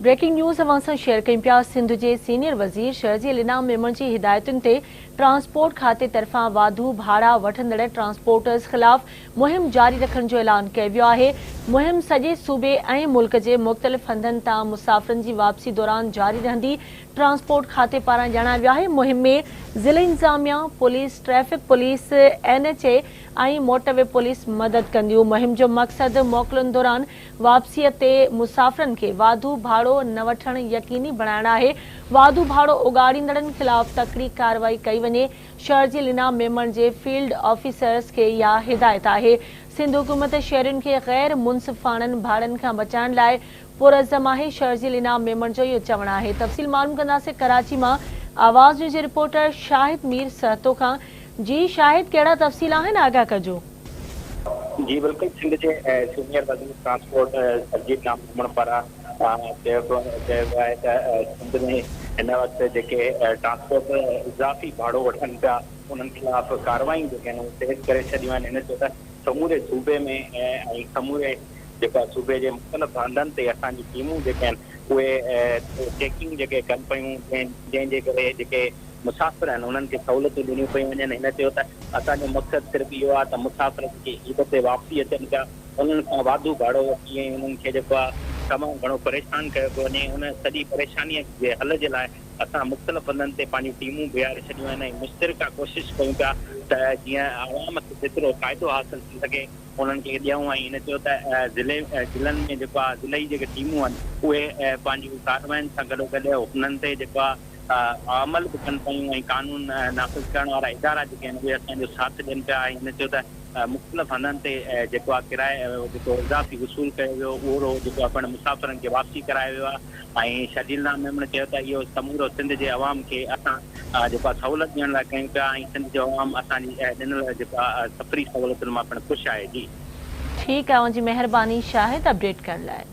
Breaking news अवां सां share कयूं पिया। सिंध जे सीनियर वज़ीर शहज़ी इनाम मेमण जी हिदायतुनि ते ट्रांसपोर्ट खाते तरफ़ां वाधू भाड़ा वठंदड़ ट्रांसपोर्टर्स ख़िलाफ़ मुहिम जारी रखण जो ऐलान कयो वियो आहे। मुहिम सॼे सूबे ऐं मुल्क जे मुख़्तलिफ़ हंधनि तां मुसाफ़िरनि जी वापसी दौरान जारी रहंदी। ट्रांसपोर्ट खाते पारां ॼाणायो वियो आहे। मुहिम में ज़िला इंतज़ामिया, पुलिस, ट्रैफ़िक पुलिस, NHA ऐं मोटरवे पुलिस मदद कंदियूं। मुहिम जो मक़सदु मोकलुनि दौरान वापसीअ ते मुसाफ़िरनि खे वाधू भाड़ो न वठण यकीनी बणाइण आहे। वाधू भाड़ो उगाड़ींदड़नि ख़िलाफ़ तकड़ी कार्रवाई कई वञे। शहर जे इनाम मेमण जे फील्ड ऑफिसर्स खे इहा हिदायत आहे। सिंध हुकूमत शहरियुनि खे गैर मुनसिफ़ाननि भाड़नि खां बचाइण लाइ पुरज़म आहे। शहर जे इनाम मेमण जो इहो चवणु आहे। तफ़सील मालूम कंदासीं कराची मां आवाज़ न्यूज़ जे रिपोर्टर शाहिद मीर सहतो खां। जी शाहिद, कहिड़ा तफ़सील आहिनि, आगाह कजो। जी बिल्कुल, सिंध के सीनियर वज़ीर ट्रांसपोर्ट शहज़ी इनाम मेमण पारां चयो आहे त सिंध में हिन वक़्तु जेके ट्रांसपोर्ट इज़ाफ़ी भाड़ो वठनि पिया उन्हनि ख़िलाफ़ कार्रवाई जेके आहिनि तेज़ करे छॾियूं आहिनि। हिन चयो त समूरे सूबे में ऐं समूरे जेका सूबे जे मुख़्तलिफ़ हंधनि ते असांजी टीमूं जेके आहिनि उहे चेकिंग जेके कनि पियूं, जंहिंजे करे जेके मुसाफ़िर आहिनि उन्हनि खे सहूलियतूं ॾिनियूं पियूं वञनि। हिन चयो त असांजो मक़सदु सिर्फ़ु इहो आहे त मुसाफ़िर जेके ईद ते वापसी अचनि पिया उन्हनि खां वाधू भाड़ो वठी ऐं उन्हनि खे जेको आहे तमामु घणो परेशान कयो पियो वञे। उन सॼी परेशानीअ जे हल जे लाइ असां मुख़्तलिफ़ हंधनि ते पंहिंजूं टीमूं बीहारे छॾियूं आहिनि ऐं मुश्तरका कोशिशि कयूं पिया त जीअं आवाम खे जेतिरो फ़ाइदो हासिलु थी सघे उन्हनि खे ॾियूं। ऐं हिन चयो त ज़िलनि में जेको आहे ज़िले जी जेके टीमूं आहिनि उहे पंहिंजूं कार्रवाइनि सां गॾोगॾु उन्हनि ते जेको आहे अमल बि कनि पियूं ऐं कानून नाफ़िज़ करण वारा इदारा जेके आहिनि उहे असांजो साथ ॾियनि पिया। ऐं हिन चयो त मुख़्तलिफ़ हंधनि ते जेको आहे किराए जेको इज़ाफ़ी वसूल कयो वियो उहो जेको आहे पिणु मुसाफ़िरनि खे वापसी करायो वियो आहे। ऐं शहज़ी इनाम मेमण चयो त इहो समूरो सिंध जे अवाम खे असां जेको आहे सहूलियत ॾियण लाइ कयूं पिया ऐं सिंध जो अवाम असांजी ॾिनल जेको आहे सफ़री सहूलियतुनि मां पिणु ख़ुशि आहे। जी ठीकु आहे, मुंहिंजी महिरबानी शाहिद अपडेट करण लाइ।